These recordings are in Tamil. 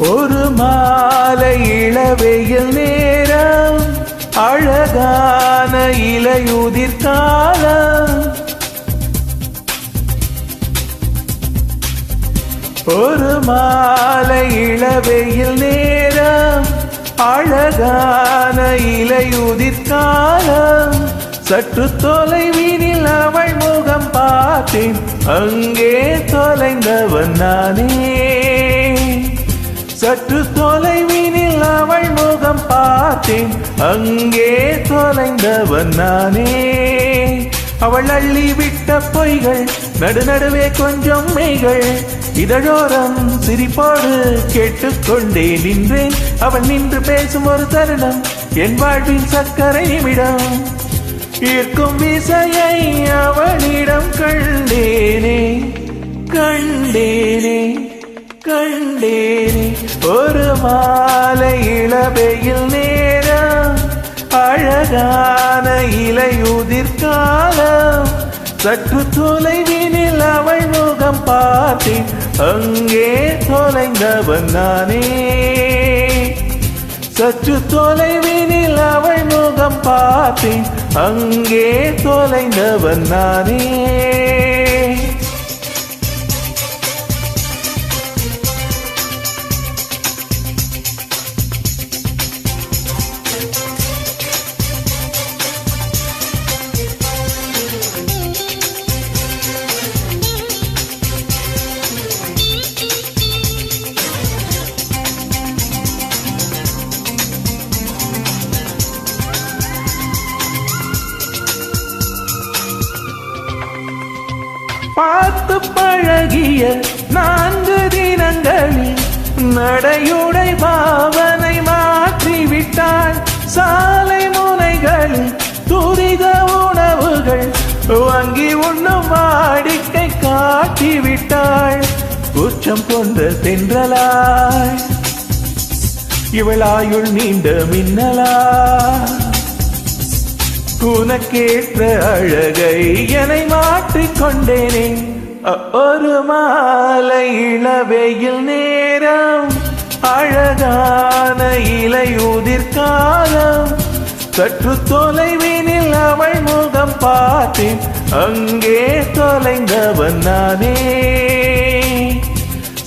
ஒரு மாலை இளவெயில் நேரம், அழகான இலையுதிர் காலம். ஒரு மாலை இளவெயில் நேரம், அழகான இலையுதிர் காலம். சற்று தொலைவினில் அவள் முகம் பார்த்தேன், அங்கே தொலைந்தவன் நானே. சற்று தொலைவினில் அவள் முகம் பார்த்தேன், அங்கே தொலைந்தவன் நானே. அவள் அள்ளிவிட்ட பொய்கள், நடுநடுவே கொஞ்சம் மெய்கள். இதழோரம் சிரிப்போடு கேட்டுக்கொண்டே நின்றேன். அவள் நின்று பேசும் ஒரு தருணம், என் வாழ்வின் சக்கரை நிமிடம். ஈர்க்கும் விசையை அவளிடம் கண்டேனே, கண்டேனே, கண்டேனே. ஒரு மாலை இளவெயில் நேரம், அழகான இலையுதிர் காலம். சற்று தொலைவினில் அவள் முகம் பார்த்தேன், அங்கே தொலைந்தவன் நானே. சற்று தொலைவினில் அவள் முகம் பார்த்தேன், அங்கே தொலைந்தவன் நானே. பார்த்து பழகிய 4 தினங்களில் நடையுடை பாவனை மாற்றிவிட்டாள். சாலை முனைகளில் துரித உணவுகள் வாங்கி உண்ணும் வாடிக்கை காட்டிவிட்டாள். கூச்சம் கொண்ட தென்றலாய் இவளாயுள் நீண்ட மின்னலா. உனக்கேற்ற அழகை என்னை மாற்றிக்கொண்டேனே. ஒரு மாலை இளவெயில் நேரம், அழகான இலையுதிர் காலம். சற்று தொலைவினில் அவள் முகம் பார்த்தேன், அங்கே தொலைந்தவன் நானே.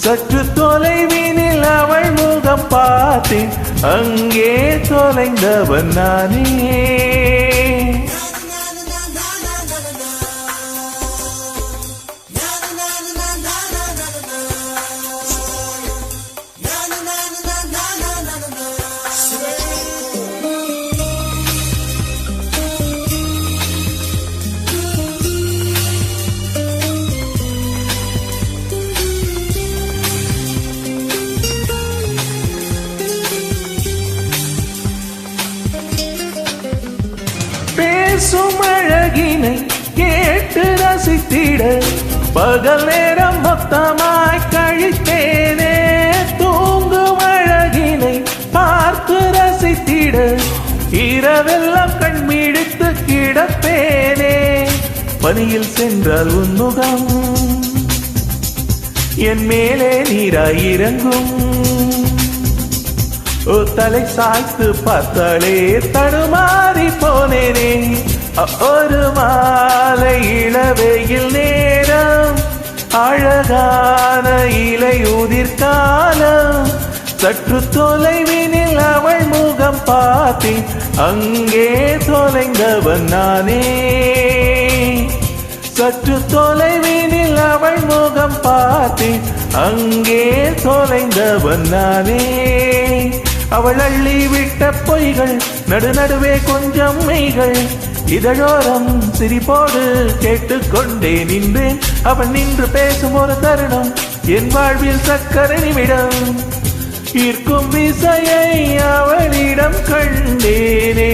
சற்று தொலைவினில் அவள் முகம் பார்த்தேன், அங்கே தொலைந்தவன் நானே. பேசும் அழகினை கேட்டு ரசித்திட பகல் நேரம் மொத்தமாய் கழித்தேனே. தூங்கும் அழகினை பார்த்து ரசித்திட இரவெல்லாம் கண்மிழித்து கிடப்பேனே. பனியில் சென்றால் உன்முகம் என் மேலே நீராய் இறங்கும். தலை சாய்த்து பார்த்தாலே தடுமாறி போனேனே. ஒரு மாலை இளவெயில் நேரம், அழகான இலையுதிர் காலம். சற்று தொலைவினில் அவள் முகம் பார்த்தேன், அங்கே தொலைந்தவன் நானே. சற்று தொலைவினில் அவள் முகம் பார்த்தேன், அங்கே தொலைந்தவன் நானே. அவள் அள்ளிவிட்ட பொய்கள், நடுநடுவே கொஞ்சம் மெய்கள். இதழோரம் சிரிப்போடு கேட்டுக்கொண்டே நின்றேன். அவள் நின்று பேசும் ஒரு தருணம், என் வாழ்வில் சக்கரை நிமிடம். ஈர்க்கும் விசையை அவளிடம் கண்டேனே